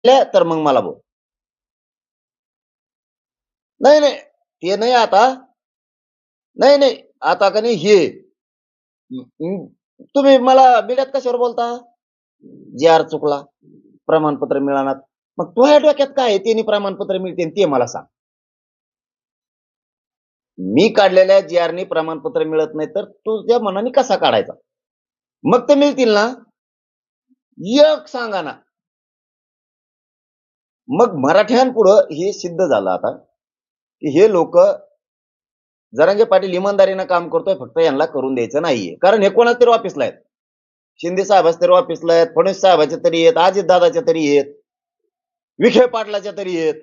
तर मग मला बोल. नाही, नाही. ते नाही आता. नाही, नाही. आता का नाही हे तुम्ही मला मीडियात कशावर बोलता? जी-आर चुकला, प्रमाणपत्र मिळालं. मग तुझ्या डोक्यात काय आहे? त्यांनी प्रमाणपत्र मिळते ते मला सांग. मी काढलेल्या जी-आरनी प्रमाणपत्र मिळत नाही, तर तुझ्या मनाने कसा काढायचा? मग ते मिळतील ना? एक सांगा ना. मग मराठ्यांपुढं हे सिद्ध झालं आता, की हे लोकं जरांगे पाटील इमानदारीनं काम करतोय, फक्त यांना करून द्यायचं नाहीये. कारण हे कोणाच्या तरी ऑफिसला आहेत. शिंदे साहेबाच्या तरी ऑफिसला आहेत, फडणवीस साहेबाच्या तरी आहेत, अजितदादाच्या तरी आहेत, विखे पाटलाच्या तरी आहेत.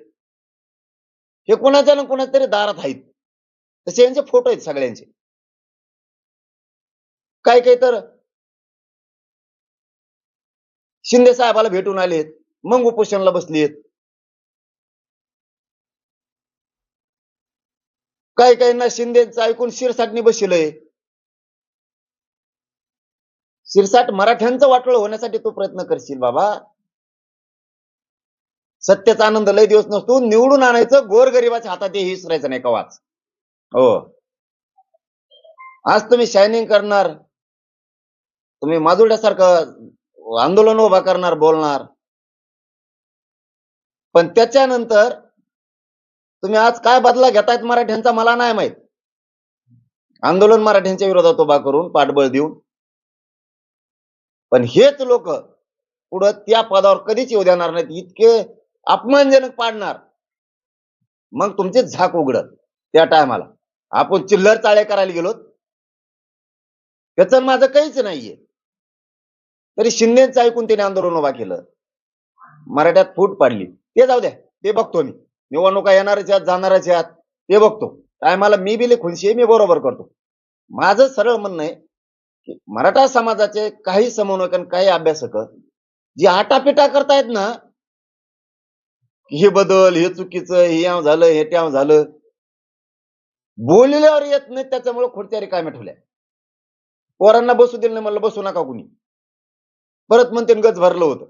हे कोणाच्या ना कोणाच्या तरी दारात आहेत. तसे यांचे फोटो आहेत सगळ्यांचे. काही-काही तर शिंदे साहेबाला भेटून आलेत, मग उपोषणला बसलेत. काही-काहींना शिंदेचं ऐकून शिरसाटने बसवलंय. शिरसाट मराठ्यांचं वाटोळं होण्यासाठी तू प्रयत्न करशील बाबा. सत्तेचा आनंद लय दिवस नसतो. निवडून आणायचं, गोरगरिबाच्या हातात हे विसरायचं नाही कवाच. हो. आज तुम्ही शायनिंग करणार, तुम्ही माजुड्यासारखं आंदोलन उभा करणार, बोलणार. पण त्याच्यानंतर तुम्ही आज काय बदला घेतायत मराठ्यांचा मला नाही माहित. आंदोलन मराठ्यांच्या विरोधात उभा करून, पाठबळ देऊन. पण हेच लोक पुढं त्या पदावर कधीच येऊ देणार नाहीत. इतके अपमानजनक पाडणार. मग तुमची झाक उघडत त्या टायमाला. आपण चिल्लर चाळे करायला गेलो. त्याचं माझं काहीच नाहीये. तरी शिंदेचं ऐकून त्याने आंदोलन उभा केलं. मराठ्यात फूट पाडली. ते जाऊ द्या. ते बघतो मी. निवडणुका येणारच आहेत, जाणारच आहेत. ते बघतो. टायमाला मी बी खुनशी मी बरोबर करतो. माझं सरळ म्हणणं आहे, की मराठा समाजाचे काही समन्वयक आणि काही अभ्यासक जे आटापिटा करतायत ना, हे बदल, हे चुकीचं, हे याव झालं, हे त्याव झालं. बोलल्यावर येत नाही त्याच्यामुळे खुर्च्या रिकाम्या ठेवल्या. पोरांना बसू दिलं नाही म्हणलं बसू नका कुणी. परत म्हणते गज भरलं होतं.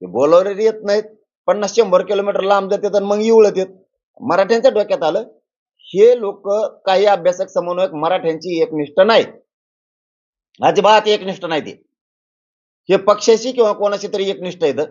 ते बोलावर येत नाहीत. 50-100 किलोमीटर लांब जातात आणि मग इवळत येत. मराठ्यांच्या डोक्यात आलं, हे लोक काही अभ्यासक समन्वयक मराठ्यांची एकनिष्ठ नाहीत. अजिबात एकनिष्ठ नाही ते. हे पक्षाशी किंवा कोणाशी तरी एकनिष्ठ आहेत.